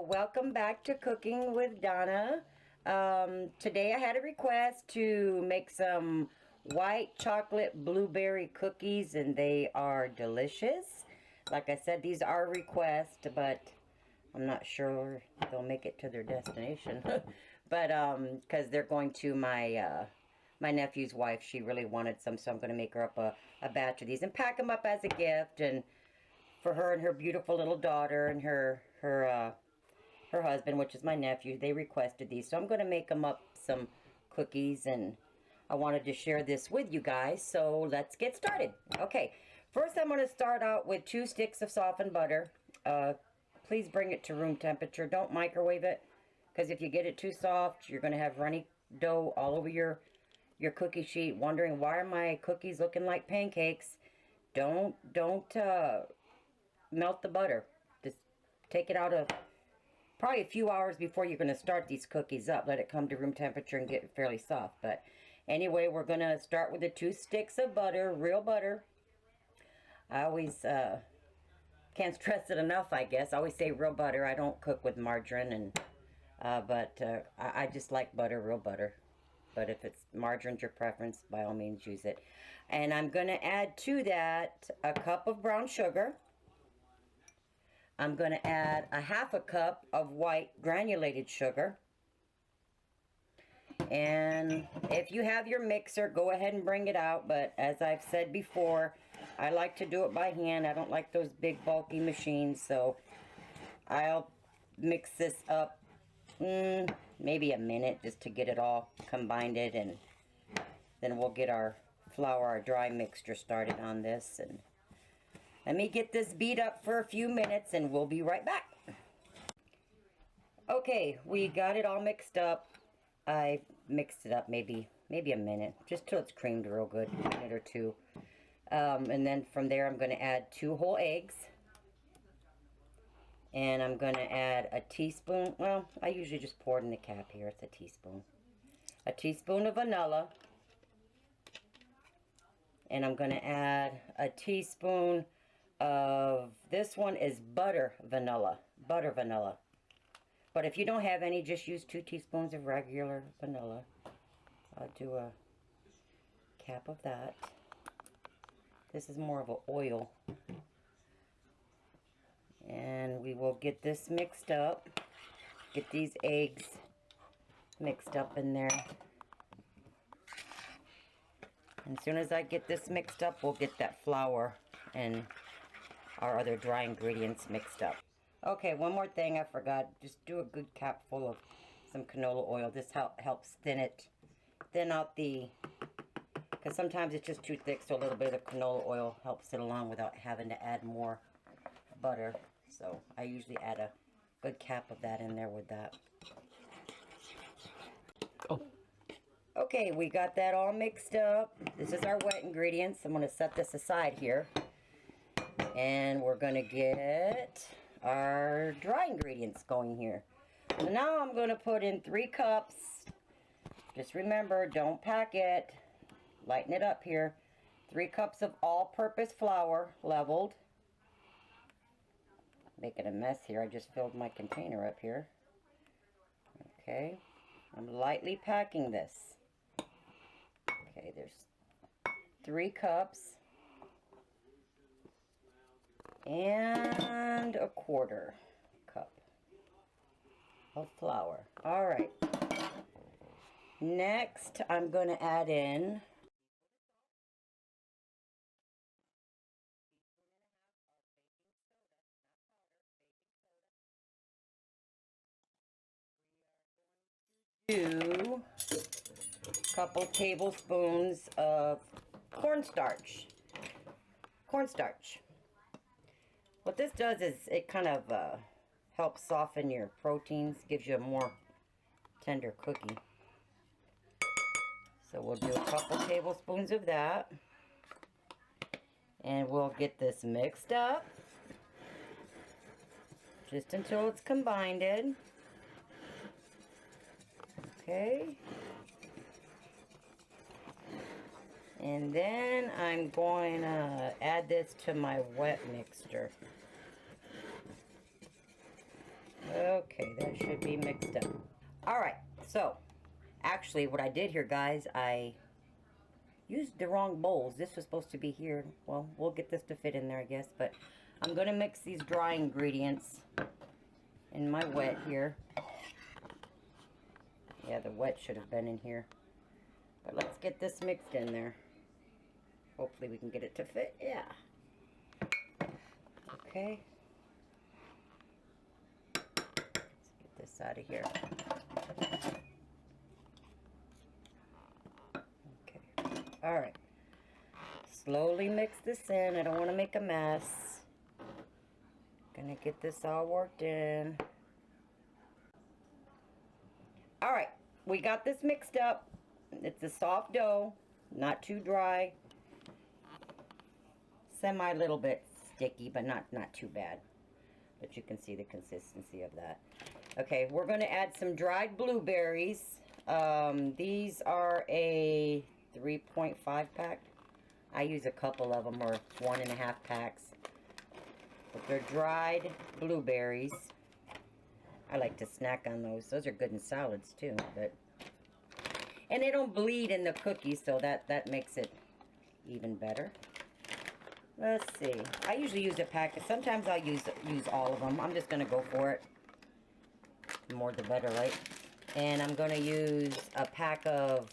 welcome back to Cooking with Donna. Today I had a request to make some white chocolate blueberry cookies, and they are delicious. Like I said, these are requests, but I'm not sure they'll make it to their destination. But because they're going to my my nephew's wife. She really wanted some, so I'm going to make her up a batch of these and pack them up as a gift, and for her and her beautiful little daughter and her husband, which is my nephew. They requested these, so I'm going to make them up some cookies, and I wanted to share this with you guys, so let's get started. Okay, first I'm going to start out with 2 sticks of softened butter. Please bring it to room temperature. Don't microwave it, because if you get it too soft, you're going to have runny dough all over your cookie sheet, wondering why are my cookies looking like pancakes. Don't melt the butter. Just take it out of probably a few hours before you're going to start these cookies up. Let it come to room temperature and get fairly soft. But anyway, we're going to start with the 2 sticks of butter, real butter. I always can't stress it enough, I guess. I always say real butter. I don't cook with margarine, and I just like butter, real butter. But if it's margarine's your preference, by all means use it. And I'm going to add to that a cup of brown sugar. I'm going to add a 1/2 cup of white granulated sugar. And if you have your mixer, go ahead and bring it out. But as I've said before, I like to do it by hand. I don't like those big bulky machines. So I'll mix this up maybe a minute just to get it all combined, and then we'll get our flour, our dry mixture started on this. And let me get this beat up for a few minutes, and we'll be right back. Okay, we got it all mixed up. I mixed it up maybe a minute, just till it's creamed real good, a minute or two. And then from there, I'm going to add 2 whole eggs. And I'm going to add a teaspoon, well, I usually just pour it in the cap here, it's a teaspoon. A teaspoon of vanilla. And I'm going to add a teaspoon of, this one is butter vanilla. But if you don't have any, just use 2 teaspoons of regular vanilla. I'll do a cap of that. This is more of an oil. And we will get this mixed up. Get these eggs mixed up in there. And as soon as I get this mixed up, we'll get that flour and our other dry ingredients mixed up. Okay, one more thing I forgot. Just do a good cap full of some canola oil. This helps thin out the, because sometimes it's just too thick, so a little bit of canola oil helps it along without having to add more butter. So I usually add a good cap of that in there with that. Oh. Okay, we got that all mixed up. This is our wet ingredients. I'm going to set this aside here. And we're going to get our dry ingredients going here. So now I'm going to put in 3 cups. Just remember, don't pack it. Lighten it up here. 3 cups of all-purpose flour, leveled. Making a mess here. I just filled my container up here. Okay. I'm lightly packing this. Okay, there's 3 cups. And a 1/4 cup of flour. Alright. Next, I'm going to add in a couple tablespoons of cornstarch. What this does is it kind of helps soften your proteins, gives you a more tender cookie. So we'll do a couple tablespoons of that, and we'll get this mixed up just until it's combined. Okay. And then I'm going to add this to my wet mixture. Okay. Okay, that should be mixed up. Alright, so actually what I did here, guys, I used the wrong bowls. This was supposed to be here. Well, we'll get this to fit in there, I guess, but I'm going to mix these dry ingredients in my wet here. Yeah, the wet should have been in here. But let's get this mixed in there. Hopefully we can get it to fit. Yeah. Okay. Let's get this out of here. Okay. Alright. Slowly mix this in. I don't want to make a mess. Gonna get this all worked in. Alright. We got this mixed up. It's a soft dough. Not too dry. Semi little bit sticky, but not too bad. But you can see the consistency of that. Okay, we're going to add some dried blueberries. These are a 3.5 pack. I use a couple of them, or 1.5 packs. But they're dried blueberries. I like to snack on those. Those are good in salads too. And they don't bleed in the cookies, so that makes it even better. Let's see. I usually use a packet. Sometimes I'll use all of them. I'm just going to go for it. The more the better, right? And I'm going to use a pack of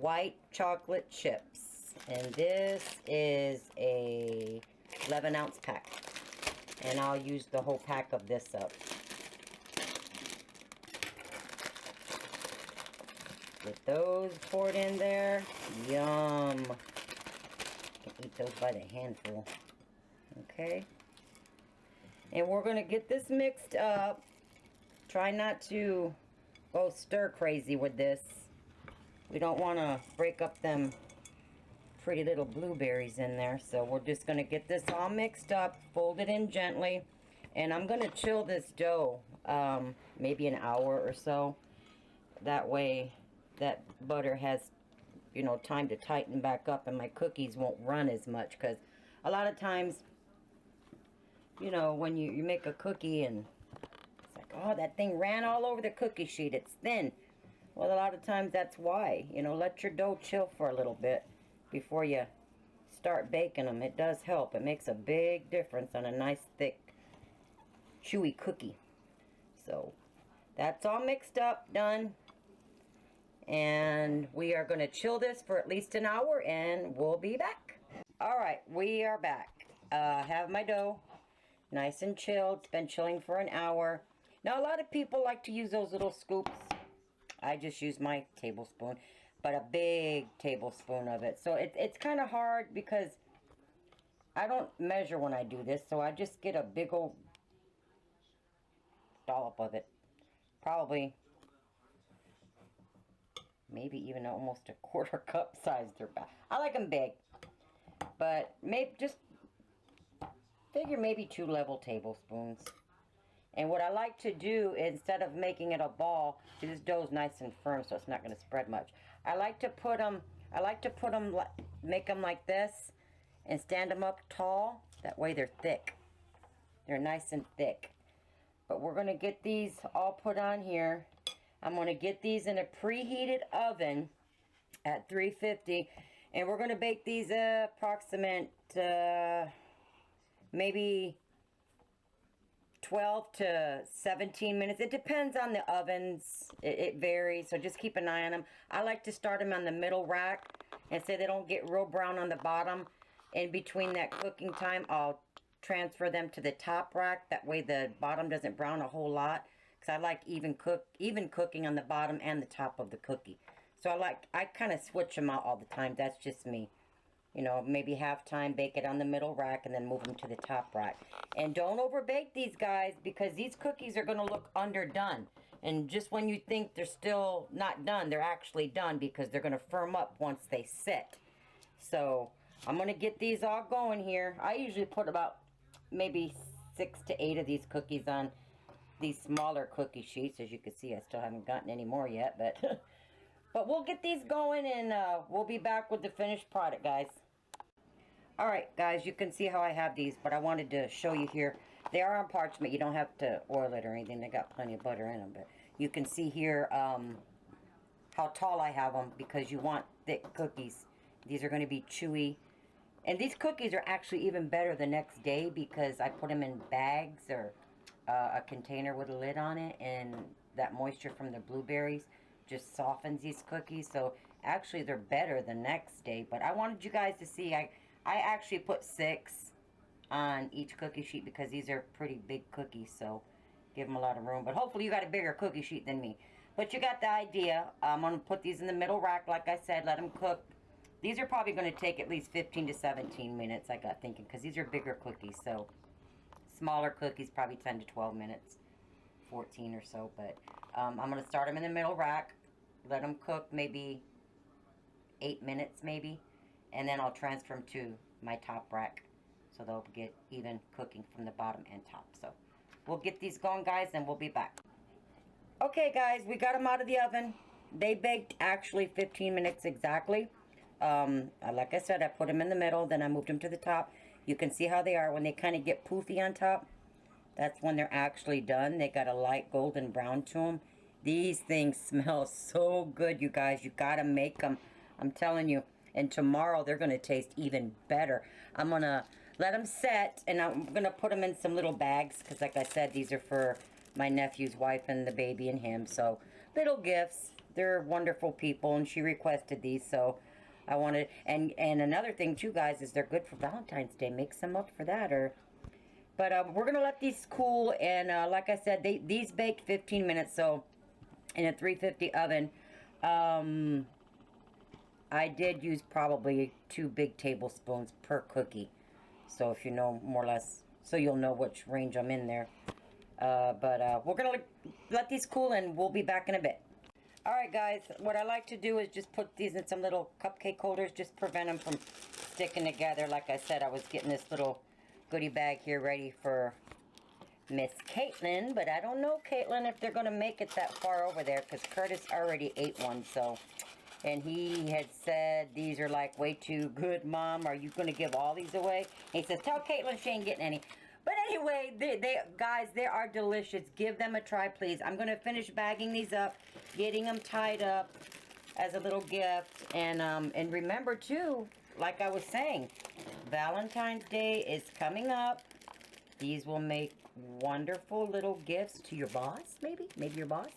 white chocolate chips. And this is a 11-ounce pack. And I'll use the whole pack of this up. Get those poured in there. Yum. Eat those by the handful. Okay. And we're going to get this mixed up. Try not to go stir crazy with this. We don't want to break up them pretty little blueberries in there. So we're just going to get this all mixed up. Fold it in gently. And I'm going to chill this dough maybe an hour or so. That way that butter has, you know, time to tighten back up and my cookies won't run as much, because a lot of times, you know, when you make a cookie and it's like, oh, that thing ran all over the cookie sheet, it's thin. Well, a lot of times that's why. You know, let your dough chill for a little bit before you start baking them. It does help. It makes a big difference on a nice thick chewy cookie. So that's all mixed up, done. And we are going to chill this for at least an hour, and we'll be back. Alright, we are back. Have my dough nice and chilled. It's been chilling for an hour. Now, a lot of people like to use those little scoops. I just use my tablespoon, but a big tablespoon of it. So it's kind of hard because I don't measure when I do this, so I just get a big old dollop of it. Probably maybe even almost a quarter cup size. I like them big, but maybe just figure maybe 2 level tablespoons. And what I like to do, instead of making it a ball, this dough is nice and firm, so it's not going to spread much. I like to put them, make them like this, and stand them up tall. That way they're thick. They're nice and thick. But we're going to get these all put on here. I'm going to get these in a preheated oven at 350. And we're going to bake these approximate, maybe 12 to 17 minutes. It depends on the ovens. It varies, so just keep an eye on them. I like to start them on the middle rack and so they don't get real brown on the bottom. In between that cooking time, I'll transfer them to the top rack. That way the bottom doesn't brown a whole lot. Because I like even cooking on the bottom and the top of the cookie. So I kind of switch them out all the time. That's just me. You know, maybe half time, bake it on the middle rack, and then move them to the top rack. And don't overbake these guys, because these cookies are going to look underdone. And just when you think they're still not done, they're actually done, because they're going to firm up once they sit. So I'm going to get these all going here. I usually put about maybe 6 to 8 of these cookies on these smaller cookie sheets. As you can see, I still haven't gotten any more yet, but but we'll get these going, and we'll be back with the finished product, guys. Alright guys, you can see how I have these, but I wanted to show you here. They are on parchment. You don't have to oil it or anything. They got plenty of butter in them. But you can see here how tall I have them because you want thick cookies. These are going to be chewy. And these cookies are actually even better the next day because I put them in bags or a container with a lid on it. And that moisture from the blueberries just softens these cookies. So actually they're better the next day. But I wanted you guys to see, I actually put 6 on each cookie sheet because these are pretty big cookies, so give them a lot of room. But hopefully you got a bigger cookie sheet than me. But you got the idea. I'm going to put these in the middle rack, like I said, let them cook. These are probably going to take at least 15 to 17 minutes, I got thinking, because these are bigger cookies. So smaller cookies, probably 10 to 12 minutes, 14 or so. But I'm going to start them in the middle rack, let them cook maybe 8 minutes maybe, and then I'll transfer them to my top rack. So they'll get even cooking from the bottom and top. So we'll get these going, guys, and we'll be back. Okay, guys, we got them out of the oven. They baked actually 15 minutes exactly. Like I said, I put them in the middle, then I moved them to the top. You can see how they are when they kind of get poofy on top. That's when they're actually done. They got a light golden brown to them. These things smell so good, you guys. You got to make them. I'm telling you. And tomorrow they're going to taste even better. I'm going to let them set, and I'm going to put them in some little bags because, like I said, these are for my nephew's wife and the baby and him. So, little gifts. They're wonderful people, and she requested these, so I wanted... And another thing, too, guys, is they're good for Valentine's Day. Make some up for that. But we're going to let these cool, and like I said, these baked 15 minutes, so in a 350 oven. I did use probably 2 big tablespoons per cookie. So if you know more or less, so you'll know which range I'm in there. But we're going to let these cool and we'll be back in a bit. Alright guys, what I like to do is just put these in some little cupcake holders. Just prevent them from sticking together. Like I said, I was getting this little goodie bag here ready for Miss Caitlin. But I don't know, Caitlin, if they're going to make it that far over there. Because Curtis already ate one, so... And he had said, these are like way too good, Mom. Are you going to give all these away? And he says, tell Caitlin she ain't getting any. But anyway, guys, they are delicious. Give them a try, please. I'm going to finish bagging these up, getting them tied up as a little gift. And remember, too, like I was saying, Valentine's Day is coming up. These will make wonderful little gifts to your boss, maybe. Maybe your boss.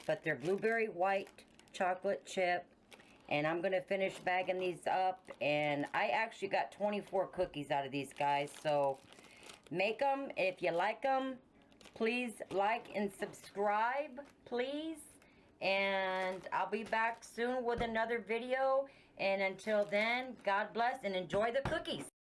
But they're blueberry white chocolate chip, and I'm gonna finish bagging these up. And I actually got 24 cookies out of these guys, so make them. If you like them, please like and subscribe, please. And I'll be back soon with another video, and until then, God bless and enjoy the cookies.